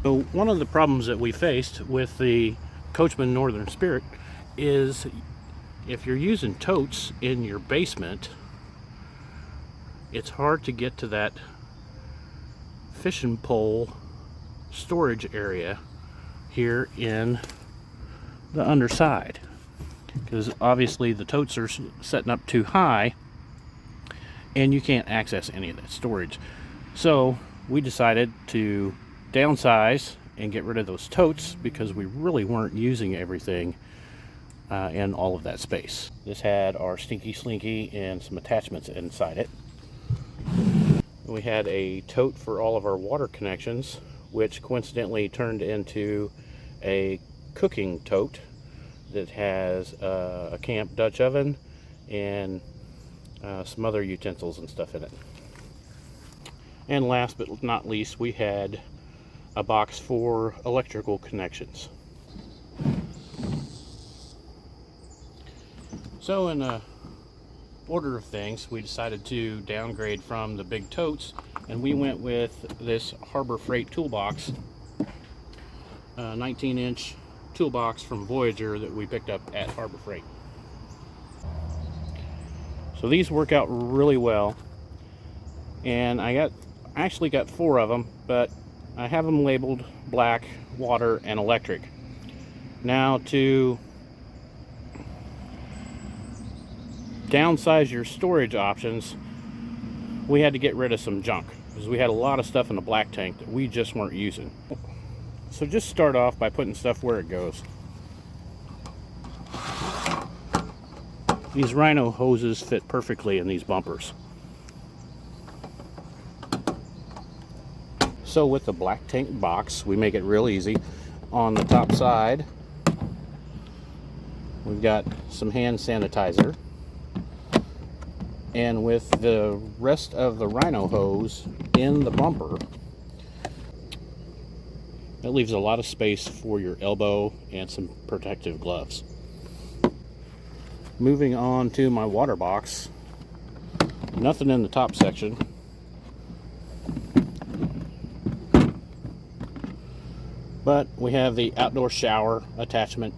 So one of the problems that we faced with the Coachman Northern Spirit is if you're using totes in your basement, it's hard to get to that fishing pole storage area here in the underside, because obviously the totes are setting up too high and you can't access any of that storage. So we decided to downsize and get rid of those totes because we really weren't using everything in all of that space. This had our Stinky Slinky and some attachments inside it. We had a tote for all of our water connections, which coincidentally turned into a cooking tote that has a camp Dutch oven and some other utensils and stuff in it. And last but not least, we had a box for electrical connections. So in a order of things, we decided to downgrade from the big totes, and we went with this Harbor Freight toolbox, 19-inch toolbox from Voyager that we picked up at Harbor Freight. So these work out really well, and I actually got 4 of them, but I have them labeled black, water, and electric. Now, to downsize your storage options, we had to get rid of some junk because we had a lot of stuff in the black tank that we just weren't using. So just start off by putting stuff where it goes. These Rhino hoses fit perfectly in these bumpers. So with the black tank box, we make it real easy. On the top side, we've got some hand sanitizer. And with the rest of the Rhino hose in the bumper, that leaves a lot of space for your elbow and some protective gloves. Moving on to my water box, nothing in the top section. But we have the outdoor shower attachment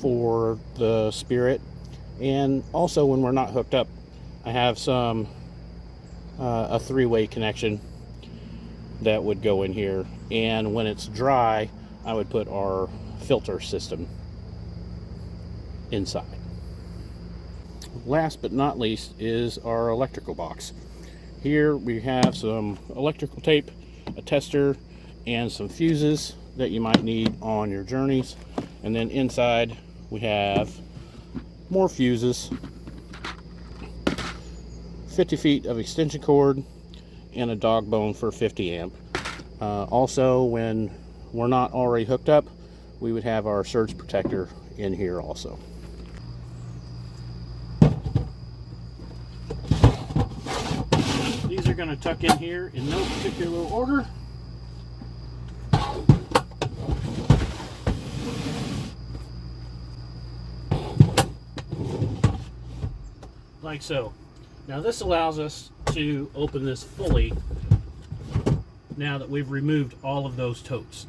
for the Spirit, and also when we're not hooked up, I have some a 3-way connection that would go in here, and when it's dry I would put our filter system inside. Last but not least is our electrical box. Here we have some electrical tape, a tester, and some fuses that you might need on your journeys. And then inside we have more fuses, 50 feet of extension cord, and a dog bone for 50 amp. Also, when we're not already hooked up, we would have our surge protector in here also. These are going to tuck in here in no particular order. Like so. Now this allows us to open this fully now that we've removed all of those totes.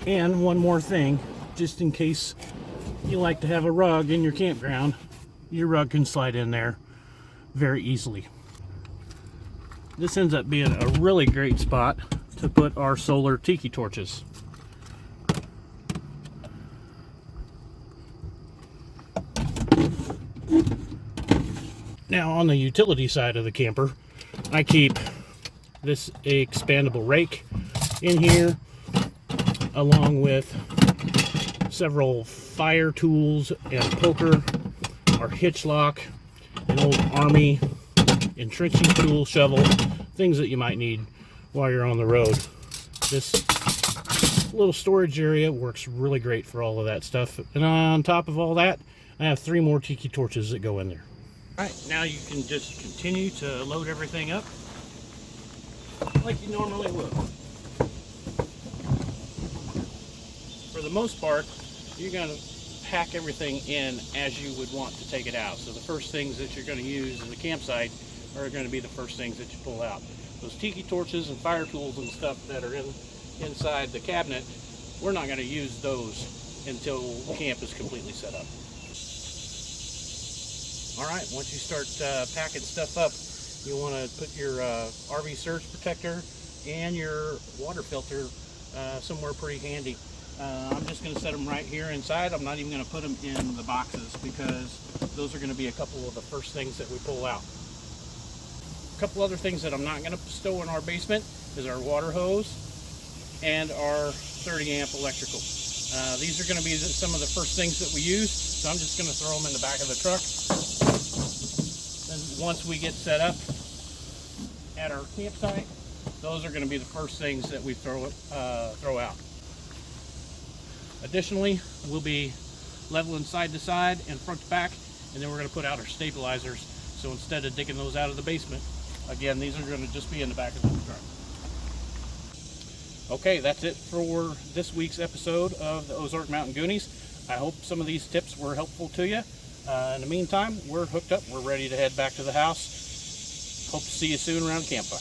And one more thing, just in case you like to have a rug in your campground, your rug can slide in there very easily. This ends up being a really great spot to put our solar tiki torches. Now on the utility side of the camper, I keep this expandable rake in here, along with several fire tools and poker, our hitch lock, an old army entrenching tool, shovel, things that you might need while you're on the road. This little storage area works really great for all of that stuff. And on top of all that, I have 3 more tiki torches that go in there. Alright, now you can just continue to load everything up like you normally would. For the most part, you're going to pack everything in as you would want to take it out. So the first things that you're going to use in the campsite are going to be the first things that you pull out. Those tiki torches and fire tools and stuff that are inside the cabinet, we're not going to use those until camp is completely set up. All right, once you start packing stuff up, you want to put your RV surge protector and your water filter somewhere pretty handy. I'm just going to set them right here inside. I'm not even going to put them in the boxes because those are going to be a couple of the first things that we pull out. A couple other things that I'm not going to stow in our basement is our water hose and our 30 amp electrical. These are going to be some of the first things that we use, so I'm just going to throw them in the back of the truck. Then once we get set up at our campsite, those are going to be the first things that we throw out. Additionally, we'll be leveling side to side and front to back, and then we're going to put out our stabilizers. So instead of digging those out of the basement, again, these are going to just be in the back of the truck. Okay, that's it for this week's episode of the Ozark Mountain Goonies. I hope some of these tips were helpful to you. In the meantime, we're hooked up. We're ready to head back to the house. Hope to see you soon around the campfire.